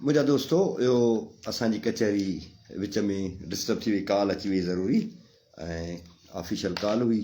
मुझा दोस्तों यो असांजी कचहरी विच में डिस्टर्ब थी वई कॉल अची वई ज़रूरी ऐं ऑफिशियल कॉल हुई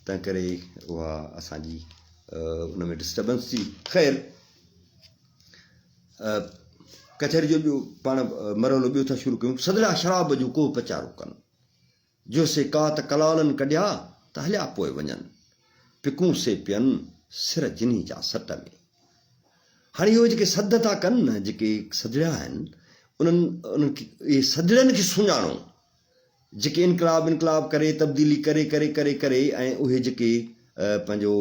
तंहिं करे उहा असांजी उन में डिस्टर्बेंस थी। ख़ैर कचहरी जो ॿियो पाण मरहलो ॿियो था शुरू कयूं। सदड़ा शराब जो को प्रचारो कनि जो से का त कलालनि कढिया त हलिया पोइ वञनि पिकूं से पियनि सिर जिनी जा सट में। हाणे इहो जेके सद था कनि न जेके सदड़िया आहिनि उन्हनि इहे सदड़ियनि खे सुञाणो जेके इनकलाब करे तब्दीली करे करे करे करे ऐं उहे जेके पंहिंजो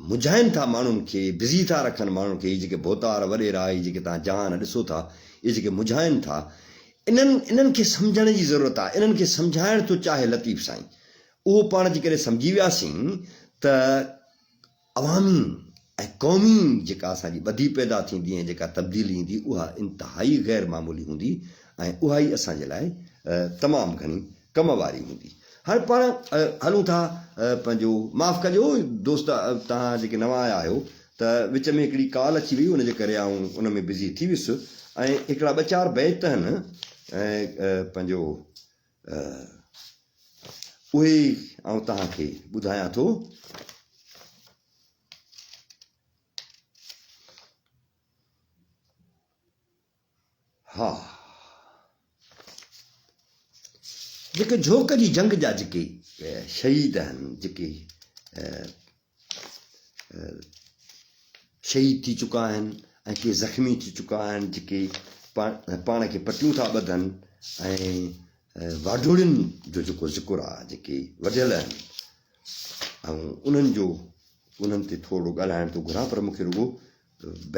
मुझाइनि था माण्हुनि खे बिज़ी था रखनि माण्हुनि खे। जेके भोतार वॾेरा इहे जेके तव्हां जहान ॾिसो था इहे जेके मुझाइनि था इन्हनि खे सम्झण जी ज़रूरत आहे। इन्हनि खे सम्झाइण थो चाहे लतीफ़ साईं। उहो पाण जेकॾहिं सम्झी वियासीं त अवामी ऐं क़ौमी जेका असांजी ॿधी पैदा थींदी ऐं जेका तब्दीली ईंदी उहा इंतिहाई ग़ैर मामूली हूंदी ऐं उहा ई असांजे लाइ तमामु घणी कम वारी हूंदी। हाणे पाण हलूं था पंहिंजो माफ़ु कजो दोस्त तव्हां जेके नवां आया आहियो त विच में हिकिड़ी कॉल अची वई उनजे करे आऊं उन में बिज़ी थी वियुसि ऐं हिकिड़ा ॿ चारि बैत आहिनि ऐं पंहिंजो उहे आऊं तव्हांखे ॿुधायां थो। हा, जेके झोंक जी जंग जा जेके शहीद आहिनि जेके शहीद थी चुका आहिनि ऐं के ज़ख़्मी थी चुका आहिनि जेके पाण खे पटियूं था ॿधनि ऐं वाढोड़ियुनि जो जेको ज़िक्र आहे जेके वढियल आहिनि ऐं उन्हनि ते थोरो ॻाल्हाइण थो घुरां पर मूंखे रुॻो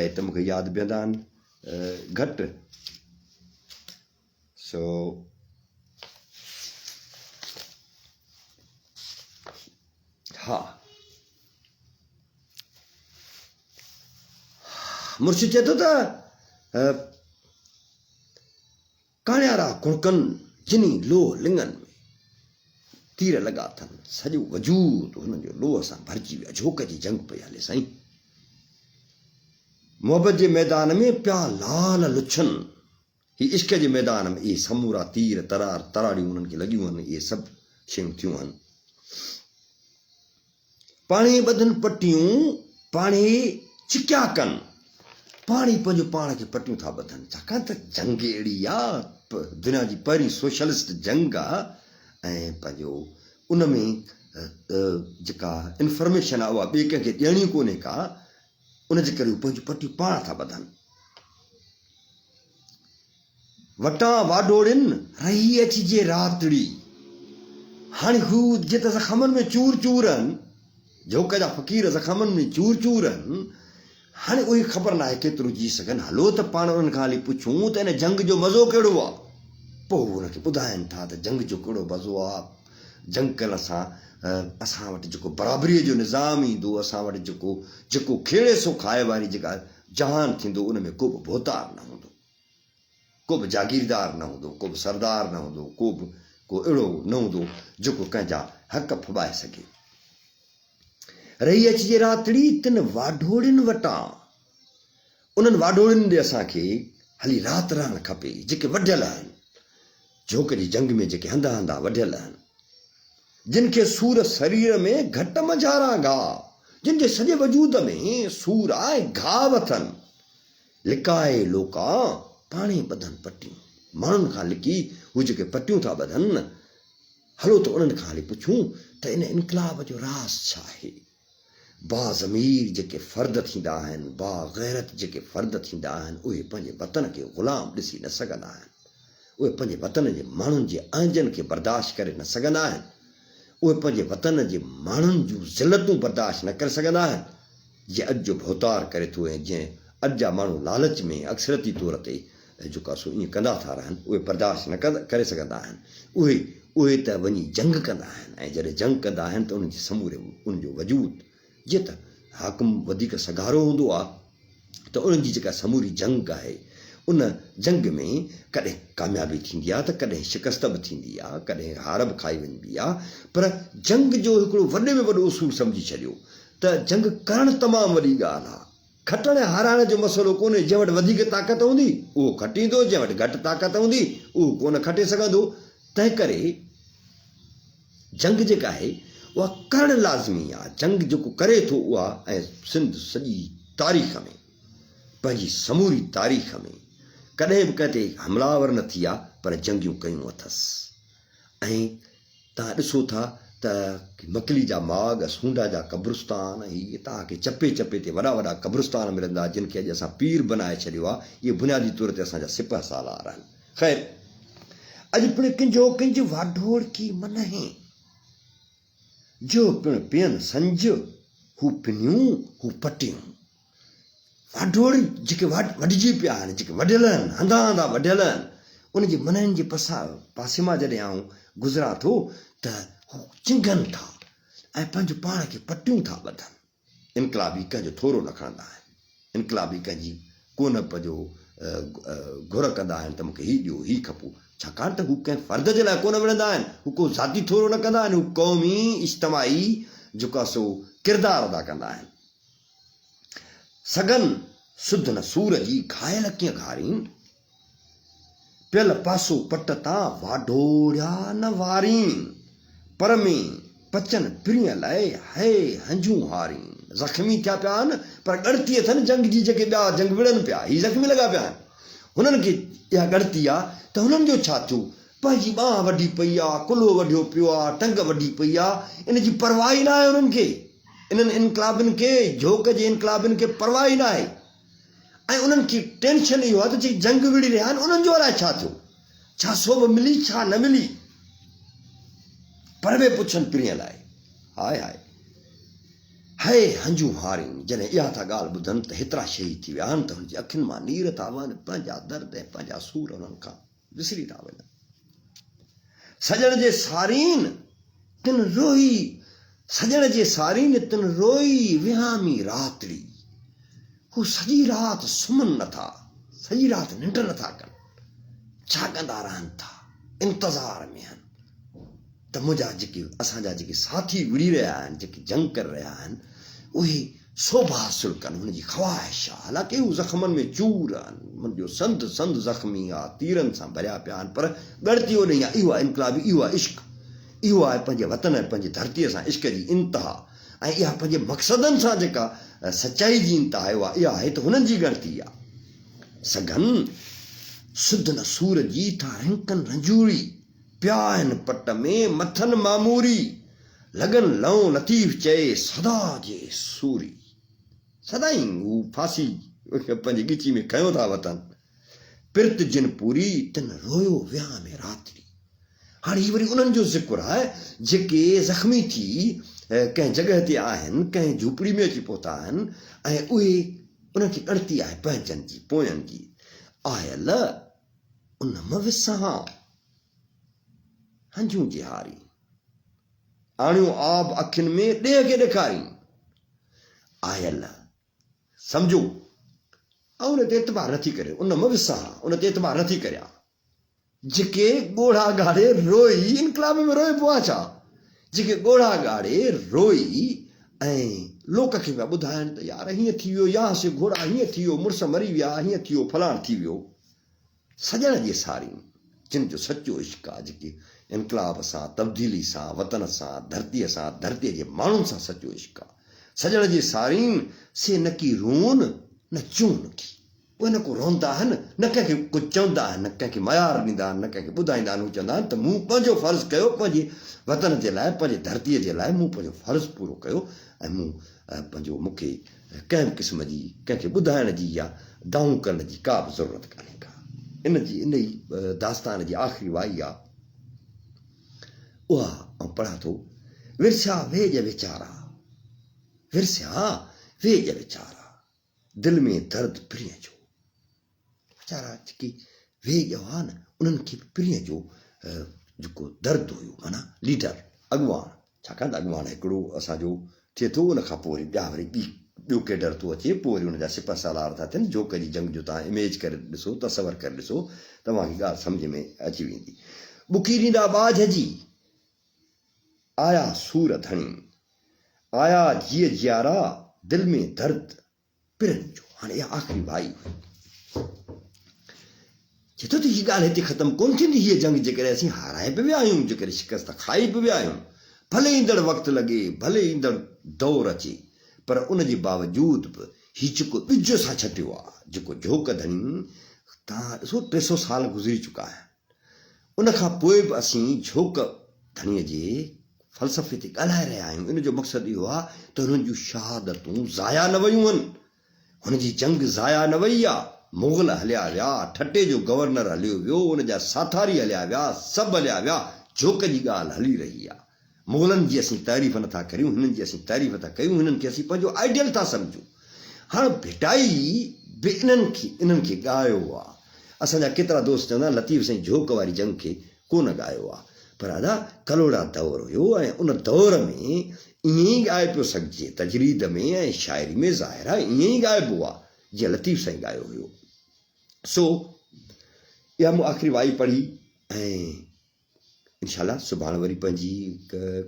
बैत मूंखे यादि बीहंदा आहिनि घटि। सो हा, मुर्शिद चए थो त काणियारा कुणकनि जिनी लोह लिंगनि में तीर लॻा अथनि सॼो वजूद हुन जो लोह सां भरिजी वियो। झोंक जी जंग पई हले साईं। मोहबत जे मैदान में पिया लाल लुछनि ही इश्क जे मैदान में इहे समूरा तीर तराड़ियूं उन्हनि खे लॻियूं आहिनि। इहे सभु शयूं थियूं आहिनि। पाणी ॿधनि पटियूं पाणी चिकिया कनि पाणी पंहिंजो पाण खे पटियूं था ॿधनि छाकाणि त जंग अहिड़ी आहे दुनिया जी पहिरीं सोशलिस्ट जंग आहे ऐं पंहिंजो उन में जेका इंफॉर्मेशन आहे उहा ॿिए कंहिंखे ॾियणी कोन्हे का उनजे करे उहे पंहिंजूं पटियूं पाण था ॿधनि। वटां वाडोड़िन रही अचिजे रातड़ी। हाणे हू जीअं त ज़ख़मनि में चूर चूर आहिनि झोंक जा फ़क़ीर ज़ख़मनि में चूर चूर आहिनि। हाणे उहे ख़बर न आहे केतिरो जी सघनि। हलो त पाण उन्हनि खां हली पुछूं त हिन जंग जो मज़ो कहिड़ो आहे। पोइ उनखे ॿुधाइनि था त जंग जो कहिड़ो मज़ो आहे। जंग करण सां असां वटि जेको बराबरीअ जो निज़ाम ईंदो असां वटि जेको खेड़े सो खाए वारी जेका जहान थींदो उन में को बि भोतार न हूंदो को बि जागीरदार न हूंदो को बि सरदार न हूंदो को अहिड़ो न हूंदो जेको कंहिंजा हक़ फुॿाए सघे। रही अचिजे रातड़ी तिन वाढोड़ियुनि वटां उन्हनि वाढोड़ियुनि ॾे असांखे हली राति रहणु खपे जेके वढियल आहिनि झोंक जी जंग में जेके हंधा हंधा वढियल आहिनि जिन खे सूर शरीर में घटि मझारा घाह जिन जे सॼे वजूद में सूर आहे घाव अथनि लिकाए लोका पाणे ॿधनि पटियूं माण्हुनि खां लिकी उहे जेके पटियूं था ॿधनि न। हलो त उन्हनि खां हली पुछूं त इन इनकलाब जो राज़ छा आहे। बाज़मीर जेके फ़र्द थींदा आहिनि बाग़ैरत जेके फ़र्द थींदा आहिनि उहे पंहिंजे वतन खे ग़ुलाम ॾिसी न सघंदा आहिनि। उहे पंहिंजे वतन जे माण्हुनि जे आंजनि खे बर्दाश्त करे न सघंदा आहिनि। उहे पंहिंजे वतन जे माण्हुनि जूं ज़िलतूं बर्दाश्त न करे सघंदा आहिनि। जीअं अॼु जो भोतार करे थो ऐं जीअं अॼु जा माण्हू लालच में अक्सरती तौर ते जेका सो ईअं कंदा था रहनि उहे बर्दाश्त न करे सघंदा आहिनि। उहे त वञी जंग कंदा आहिनि ऐं जॾहिं जंग कंदा आहिनि त उन्हनि जे समूरे उनजो वजूद जीअं त हाकिम वधीक सगारो हूंदो आहे त उन्हनि जी जेका समूरी जंग आहे उन जंग में कॾहिं कामयाबी थींदी आहे त कॾहिं शिकस्त बि थींदी आहे कॾहिं हार बि खाई वेंदी आहे। पर जंग जो हिकिड़ो वॾे में वॾो उसूल सम्झी छॾियो त जंग करणु तमामु वॾी ॻाल्हि आहे। खटण हाराइण जो मसइलो कोन्हे। जंहिं वटि वधीक ताक़त हूंदी उहो खटींदो, जंहिं वटि घटि ताक़त हूंदी उहो कोन खटे सघंदो। तंहिं करे जंग जेका आहे उहा करणु लाज़मी आहे। जंग जेको करे थो उहा, ऐं सिंध सॼी तारीख़ में, पंहिंजी समूरी तारीख़ में कॾहिं बि किथे हमलावर न थी आहे, पर जंगियूं कयूं अथसि। ऐं तव्हां ॾिसो था त मकली जा माग, सूंडा जा क़ब्रिस्तान, हीअ तव्हांखे चपे चपे ते वॾा वॾा क़ब्रिस्तान मिलंदा, जिन खे अॼु असां पीर बनाए छॾियो आहे। इहे बुनियादी तौर ते असांजा सिपह सालार आहिनि। ख़ैर, अॼु पिणु किंज वाढोड़ की मनहे जो पिणु पियनि संज, हू पिनियूं हू पटियूं। वाढोड़ जेके वढिजी पिया आहिनि, जेके वढियल आहिनि, हंधा हंधा वढियल आहिनि, उनजे मननि जे पासे मां जॾहिं आऊं गुज़रां थो त हू चिंगनि था ऐं पंहिंजो पाण खे पटियूं था ॿधनि। इनकलाबी कंहिंजो थोरो न खणंदा आहिनि, इनकलाबी कंहिंजी कोन पंहिंजो घुर कंदा आहिनि त मूंखे हीउ ॾियो, हीउ खपो, छाकाणि त हू कंहिं फ़र्द जे लाइ कोन विढ़ंदा आहिनि, हू को ज़ाती थोरो न कंदा आहिनि, हू क़ौमी इज्तमाही जेको आहे सो किरदारु अदा कंदा आहिनि। सगन सुध न सूर जी घायल कीअं घारीन, पियल पासो पट तां वाढोड़िया न वारीन, पर में पचन प्रिय लाइ है हंजूं हारीन। ज़ख़्मी थिया पिया आहिनि, पर ॻणती अथनि जंग जी, जेके ॿिया जंग विढ़नि पिया, हीअ ज़ख़्मी लॻा पिया आहिनि, हुननि खे इहा ॻणती आहे त हुननि जो छा थियो, पंहिंजी ॿांह वढी पई आहे, कुल्हो वढियो पियो आहे, टंग वढी पई आहे, इन जी परवाह ई न आहे उन्हनि खे। इन्हनि इनकलाबियुनि खे, झोक जे इनकलाबियुनि खे परवाह ई न आहे। ऐं उन्हनि खे टेंशन इहो आहे त जेके जंग विढ़ी रहिया आहिनि उन्हनि जो अलाए छा थियो, छा सोभ मिली, छा न मिली, पर बि पुछनि प्रिय लाइ। हाय हाय हाय हंजूं हारियूं, जॾहिं इहा था ॻाल्हि ॿुधनि त हेतिरा शहीद थी विया आहिनि त हुनजी अखियुनि मां नीर था वहनि, पंहिंजा दर्द ऐं पंहिंजा सूर उन्हनि खां विसरी था वञनि। सजण जे सारीन तिन रोई, सजण जे सारीन तिन रोई विहामी रातड़ी, हू सॼी राति सुम्हनि नथा, सॼी राति निंड नथा कनि, जाॻंदा रहनि था, इंतज़ार में आहिनि त मुंहिंजा जेके असांजा जेके साथी विढ़ी रहिया आहिनि, जेके जंग करे रहिया आहिनि, उहे शोभा हासिल कनि, हुनजी ख़्वाहिश आहे। हालांकि हू ज़ख़्मनि में चूर आहिनि, मुंहिंजो संद संद ज़ख़्मी आहे, तीरनि सां भरिया पिया आहिनि, पर ॻणती ओॾे आहे। इहो आहे इनकलाबी, इहो आहे इश्क़, इहो आहे पंहिंजे वतन ऐं पंहिंजे धरतीअ सां इश्क़ जी इंतिहा। ऐं इहा पंहिंजे मक़सदनि सां जेका सचाई जी इंतिहा आहे, उहा इहा आहे त हुननि जी ॻणती आहे। सघन सुध न सूर जी था रिंकनि रंजूड़ी, पिया आहिनि पट में मथनि मामूरी, लगन लऊं लतीफ़ चए सदा जे सूरी। सदाई हू फांसी पंहिंजी ॻिची में खयों था वतन, पिरत जिन पूरी तिन रोयो विया में रात्रि। हाणे हीअ वरी उन्हनि जो ज़िक्र आहे जेके ज़ख़्मी थी कंहिं जॻह ते आहिनि, कंहिं झूपड़ी में अची पहुता आहिनि, ऐं उहे उन्हनि खे ॻणती आहे पंहिंजनि जी, पोयनि जी। आयल उन मविसां हंजूं जी हारी, आणियूं आब अखियुनि में ॾेह खे ॾेखारी। आयल सम्झो, ऐं उन ते एतबार नथी करे, उन मविसां उन ते एतबार नथी करिया, जेके ॻोढ़ा ॻाड़े रोई, इनकलाब में रोए पियो आहे छा, जेके ॻोढ़ा ॻाड़े रोई ऐं लोक खे पिया ॿुधाइनि त यार हीअं थी वियो, या से घोड़ा हीअं थी वियो, मुड़ुस मरी विया, हीअं थी वियो, फलाण थी वियो। सजण जे सारी जिन जो सचो इश्क़ आहे, जेके इनकलाब सां, तब्दीली सां, वतन सां, धरतीअ जे माण्हुनि सां सचो इश्क़ आहे। सजण जे सारीन से न की रोन न चून की, उहे न को रोंदा आहिनि, न कंहिंखे कुझु चवंदा आहिनि, न कंहिंखे मयार ॾींदा आहिनि, न कंहिंखे ॿुधाईंदा आहिनि। हू चवंदा आहिनि त मूं पंहिंजो फ़र्ज़ु कयो, पंहिंजे वतन जे लाइ, पंहिंजे धरतीअ जे लाइ मूं पंहिंजो फ़र्ज़ु पूरो कयो, ऐं मूं पंहिंजो, मूंखे कंहिं बि क़िस्म जी कंहिंखे ॿुधाइण जी या दाऊं करण जी का बि ज़रूरत कान्हे का। इन ई दास्तान जी आख़िरी वाई आहे, उहा ऐं पढ़ां थो। विरसिया वेज वीचारा, विरसिया वेज वीचारा, दिलि में दर्द प्रिय जो। वीचारा जेके वेज हुआ न, उन्हनि खे प्रिय जो जेको दर्द हुयो, माना लीडर, अॻुवान, छाकाणि त अॻुवान हिकिड़ो असांजो थिए थो, उन खां पोइ वरी ॿिया वरी ॿियो केडर थो अचे, पोइ वरी हुनजा सिपह सालार था थियनि। जोक जी जंग जो तव्हां इमेज करे ॾिसो, तसवर करे ॾिसो, तव्हांखे ॻाल्हि सम्झ में अची वेंदी। बुकी ॾींदा बाझ जी, आया सूर धणी, आया जीअ जियारा, दिलि में दर्द पिरनि जो। हाणे इहा आख़िरी भाई चए थो त हीअ ॻाल्हि हिते ख़तमु कोन थींदी। हीअ जंग जेकॾहिं असीं हाराए बि विया आहियूं, जेकॾहिं शिकस्त खाई बि विया आहियूं, भले ईंदड़ वक़्तु लॻे, भले ईंदड़ दौरु अचे, पर उन जे बावजूद बि हीउ जेको ॿिज सां छटियो आहे, जेको झोक धणी, तव्हां ॾिसो 300 साल गुज़री चुका आहिनि, उन खां पोइ बि असीं झोक धणीअ जे फ़लसफ़े ते ॻाल्हाए रहिया आहियूं। इन जो मक़सदु इहो आहे त हुननि जूं शहादतूं ज़ाया न वयूं आहिनि, हुनजी जंग ज़ाया न वई आहे। मुग़ल हलिया विया, ठटे जो गवर्नर हलियो वियो, उन जा साथारी हलिया विया, सभु हलिया विया, झोक जी ॻाल्हि हली रही आहे। मुग़लनि जी असीं तारीफ़ नथा करियूं, हिननि जी असीं तारीफ़ था कयूं, हिननि खे असीं पंहिंजो आइडियल था सम्झूं। हाणे भिटाई बि इन्हनि खे ॻायो आहे। असांजा केतिरा दोस्त चवंदा लतीफ़ साईं झोक वारी जंग खे कोन ॻायो आहे, पर दादा कलोड़ा दौर हुयो ऐं उन दौर में ईअं ई ॻाए पियो सघिजे, तजरीद में ऐं शाइरी में ज़ाहिर आहे ईअं ई ॻाइबो आहे जीअं लतीफ़ साईं ॻायो हुयो। सो इहा मूं आख़िरी वाई पढ़ी ऐं इनशाला सुभाणे वरी पंहिंजी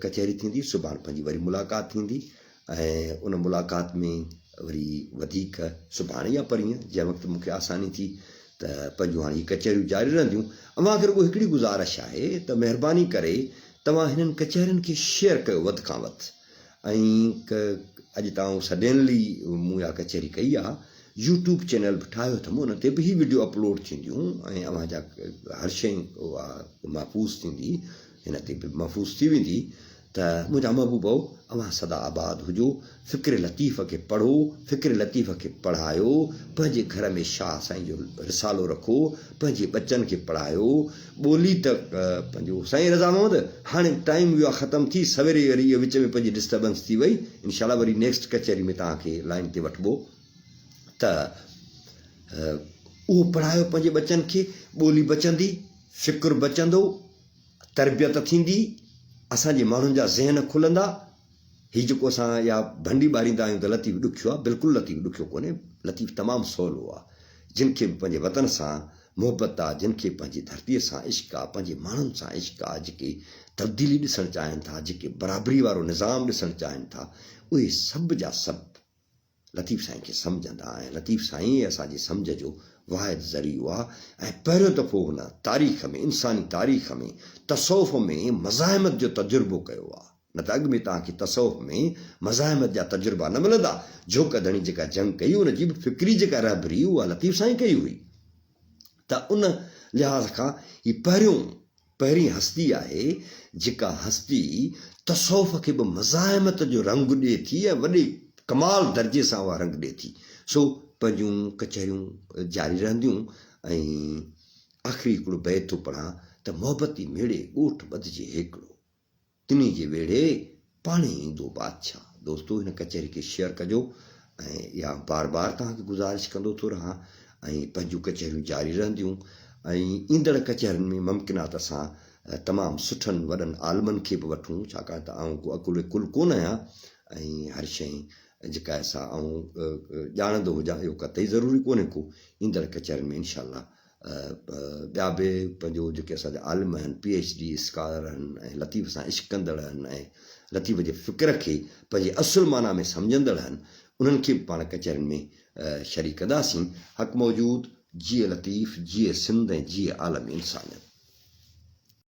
कचहरी थींदी, सुभाणे पंहिंजी वरी मुलाक़ात थींदी ऐं उन मुलाक़ात में वरी वधीक सुभाणे या परीहं जंहिं वक़्तु मूंखे आसानी थी त पंहिंजूं हाणे कचहरियूं जारी रहंदियूं। अव्हांखे रुॻो हिकिड़ी गुज़ारिश आहे त महिरबानी करे तव्हां हिननि कचहरियुनि खे शेयर कयो वधि खां वधि। ऐं अॼु तव्हां सडनली मूं इहा कचहरी कई आहे, यूट्यूब चैनल बि ठाहियो अथमि, उन ते बि हीअ वीडियो अपलोड थींदियूं ऐं अव्हां जा हर शइ उहा महफ़ूज़ थींदी, हिन ते बि महफ़ूज़ थी वेंदी। त मुंहिंजा महबूबो अव्हां सदा आबाद हुजो, फ़िक्र लतीफ़ खे पढ़ो, फ़िक्र लतीफ़ खे पढ़ायो, पंहिंजे घर में शाह साईं जो रिसालो रखो, पंहिंजे बच्चनि खे पढ़ायो। ॿोली त पंहिंजो साईं रज़ा महमद हाणे टाइम वियो आहे ख़तमु थी, सवेरे वरी इहो विच में पंहिंजी डिस्टर्बेंस थी वई, इनशाला वरी नेक्स्ट कचहरी में तव्हांखे लाइन ते वठिबो। त उहो पढ़ायो पंहिंजे बच्चनि खे, ॿोली बचंदी, फ़िक्र बचंदो, तरबियत थींदी, असांजे माण्हुनि जा ज़हन खुलंदा। हीउ जेको असां या भंडी ॿारींदा आहियूं त लतीफ़ ॾुखियो आहे, बिल्कुलु लतीफ़ ॾुखियो कोन्हे, लतीफ़ तमामु सवलो आहे। जिन खे बि पंहिंजे वतन सां मुहबत आहे, जिन खे पंहिंजी धरतीअ सां इश्क़ आहे, पंहिंजे माण्हुनि सां इश्क़ आहे, जेके तब्दीली ॾिसणु चाहिनि था, जेके बराबरी वारो निज़ाम ॾिसणु चाहिनि था, उहे सभु जा सभु लतीफ़ साईं खे सम्झंदा ऐं लतीफ़ साईं असांजी सम्झ जो वाहिद ज़रियो आहे। ऐं पहिरियों दफ़ो हुन तारीख़ में, इंसानी तारीख़ में तसौफ़ में मज़ाहिमत जो तजुर्बो कयो आहे। न त अॻु में तव्हांखे तसौफ़ में मज़ाहिमत जा तजुर्बा न मिलंदा। झोक धणी जेका जंग कई उनजी बि फ़िक्री जेका रहबरी उहा लतीफ़ साईं कई हुई। त उन लिहाज़ खां हीअ पहिरीं हस्ती आहे जेका हस्ती तसौफ़ खे बि मज़ाहिमत जो रंग ॾिए थी ऐं वॾे कमाल दर्जे सां उहा रंग ॾिए थी। सो पंहिंजूं कचहरियूं जारी रहंदियूं। ऐं आख़िरी हिकिड़ो बैत थो पढ़ां त मोहबती मेड़े ॻोठ ॿधिजे हिकिड़ो, तिनी जे वेड़े पाणे ईंदो बादशाह। दोस्तो हिन कचहरी खे शेयर कजो ऐं इहा बार बार तव्हांखे गुज़ारिश कंदो थो रहां। ऐं पंहिंजूं कचहरियूं जारी रहंदियूं ऐं ईंदड़ कचहरियुनि में मुमकिनात असां तमामु सुठनि वॾनि आलमनि खे बि वठूं, छाकाणि त आउं अकुल कुल कोन आहियां ऐं हर शइ जेका असां ॼाणंदो हुजां इहो कतई ज़रूरी कोन्हे को। ईंदड़ कचहरियुनि में इनशाला ॿिया बि पंहिंजो जेके असांजा आलिम आहिनि, PhD स्कॉलर आहिनि ऐं लतीफ़ सां इश्क़ कंदड़ आहिनि ऐं लतीफ़ जे फ़िक्र खे पंहिंजे असुल माना में सम्झंदड़ आहिनि, उन्हनि खे बि पाण कचहरियुनि में शरीक कंदासीं। हक़ मौजूद, जिए लतीफ़, जिए सिंध ऐं जिए आलम इंसानियत।